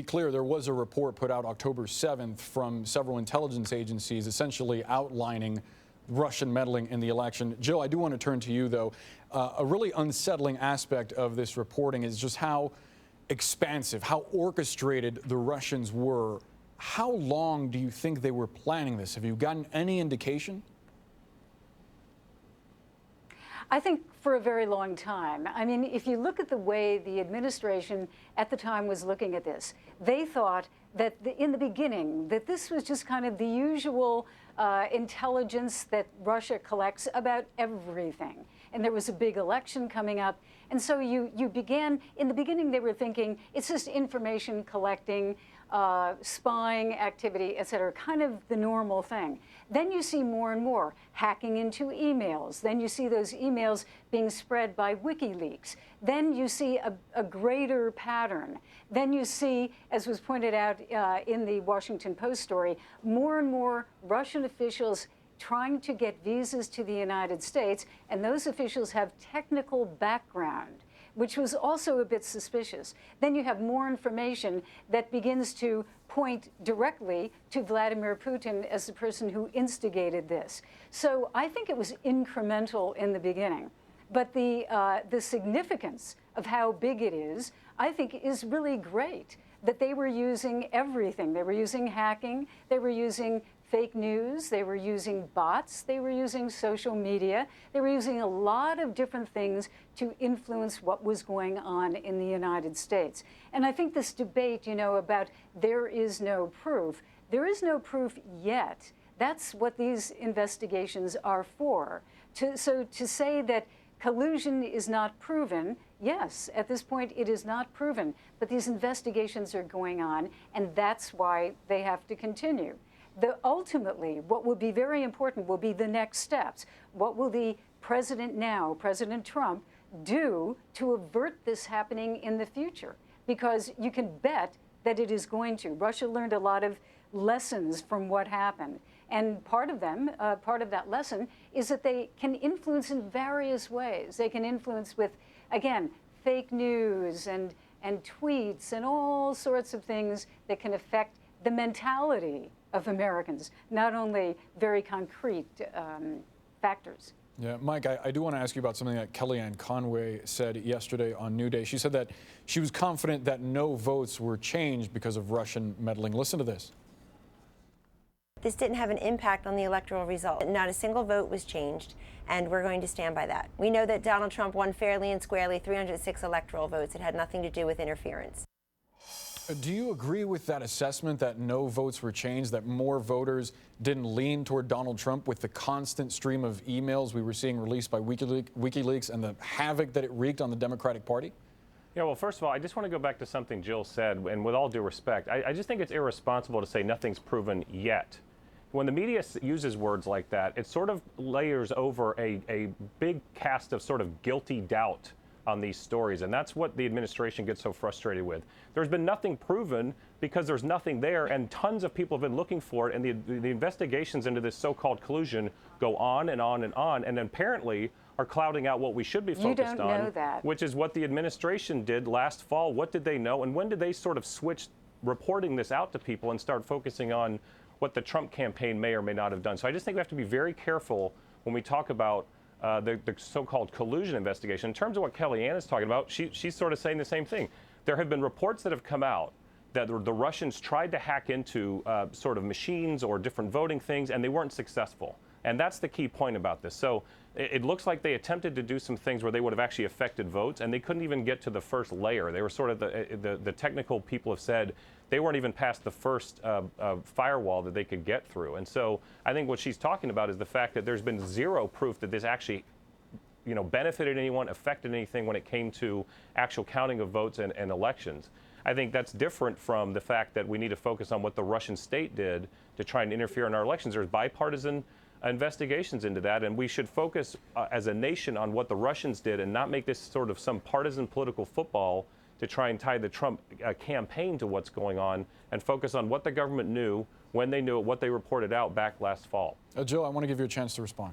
Be clear, there was a report put out October 7th from several intelligence agencies essentially outlining Russian meddling in the election. Jill, I do want to turn to you, though. A really unsettling aspect of this reporting is just how expansive, how orchestrated the Russians were. How long do you think they were planning this? Have you gotten any indication? I think for a very long time. I mean, if you look at the way the administration at the time was looking at this, they thought that in the beginning that this was just kind of the usual intelligence that Russia collects about everything. And there was a big election coming up. And so you began, in the beginning they were thinking it's just information collecting, spying activity, et cetera, kind of the normal thing. Then you see more and more hacking into emails. Then you see those emails being spread by WikiLeaks. Then you see a greater pattern. Then you see, as was pointed out in the Washington Post story, more and more Russian officials trying to get visas to the United States, and those officials have technical background, which was also a bit suspicious. Then you have more information that begins to point directly to Vladimir Putin as the person who instigated this. So I think it was incremental in the beginning. But the significance of how big it is, I think, is really great, that they were using everything. They were using hacking, they were using fake news, they were using bots, they were using social media, they were using a lot of different things to influence what was going on in the United States. And I think this debate, you know, about there is no proof yet. That's what these investigations are for. So to say that collusion is not proven, yes, at this point it is not proven, but these investigations are going on, and that's why they have to continue. Ultimately, what will be very important will be the next steps. What will the president now, President Trump, do to avert this happening in the future? Because you can bet that it is going to. Russia learned a lot of lessons from what happened. And part of that lesson is that they can influence in various ways. They can influence with, again, fake news and tweets and all sorts of things that can affect the mentality of Americans, not only very concrete factors. Yeah, Mike, I do want to ask you about something that Kellyanne Conway said yesterday on New Day. She said that she was confident that no votes were changed because of Russian meddling. Listen to this. This didn't have an impact on the electoral result. Not a single vote was changed, and we're going to stand by that. We know that Donald Trump won fairly and squarely 306 electoral votes. It had nothing to do with interference. Do you agree with that assessment that no votes were changed, that more voters didn't lean toward Donald Trump with the constant stream of emails we were seeing released by WikiLeaks and the havoc that it wreaked on the Democratic Party? Yeah, well, first of all, I just want to go back to something Jill said, and with all due respect, I just think it's irresponsible to say nothing's proven yet. When the media uses words like that, it sort of layers over a big cast of sort of guilty doubt on these stories, and that's what the administration gets so frustrated with. There's been nothing proven because there's nothing there, and tons of people have been looking for it, and the investigations into this so-called collusion go on and on and on, and apparently are clouding out what we should be focused on, which is what the administration did last fall. What did they know, and when did they sort of switch reporting this out to people and start focusing on what the Trump campaign may or may not have done? So I just think we have to be very careful when we talk about the so-called collusion investigation. In terms of what Kellyanne is talking about, she's sort of saying the same thing. There have been reports that have come out that the Russians tried to hack into sort of machines or different voting things, and they weren't successful. And that's the key point about this. So it looks like they attempted to do some things where they would have actually affected votes, and they couldn't even get to the first layer. They were sort of the technical people have said they weren't even past the first firewall that they could get through. And so I think what she's talking about is the fact that there's been zero proof that this actually, you know, benefited anyone, affected anything when it came to actual counting of votes and elections. I think that's different from the fact that we need to focus on what the Russian state did to try and interfere in our elections. There's bipartisan investigations into that, and we should focus as a nation on what the Russians did and not make this sort of some partisan political football to try and tie the Trump campaign to what's going on, and focus on what the government knew, when they knew it, what they reported out back last fall. Jill, I want to give you a chance to respond.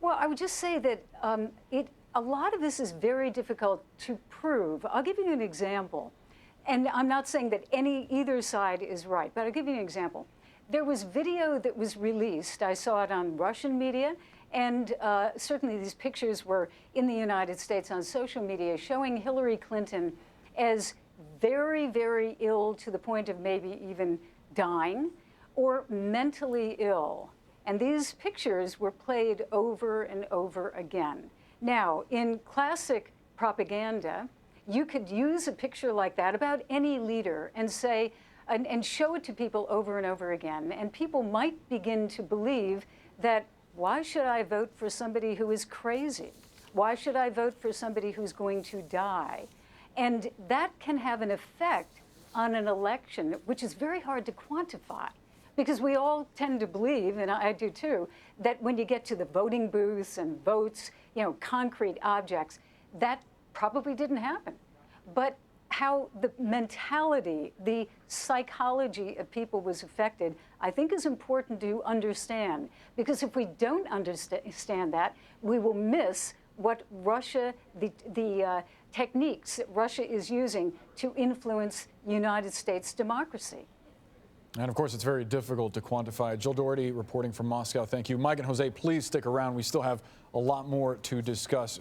Well, I would just say that a lot of this is very difficult to prove. I'll give you an example. And I'm not saying that either side is right, but I'll give you an example. There was video that was released. I saw it on Russian media, and certainly these pictures were in the United States on social media showing Hillary Clinton as very, very ill to the point of maybe even dying, or mentally ill. And these pictures were played over and over again. Now, in classic propaganda, you could use a picture like that about any leader and say, and show it to people over and over again. And people might begin to believe that, why should I vote for somebody who is crazy? Why should I vote for somebody who's going to die? And that can have an effect on an election, which is very hard to quantify. Because we all tend to believe, and I do too, that when you get to the voting booths and votes, concrete objects, that probably didn't happen. But how the mentality, the psychology of people was affected, I think is important to understand. Because if we don't understand that, we will miss what Russia, the techniques that Russia is using to influence United States democracy. And of course, it's very difficult to quantify. Jill Dougherty reporting from Moscow. Thank you. Mike and Jose, please stick around. We still have a lot more to discuss.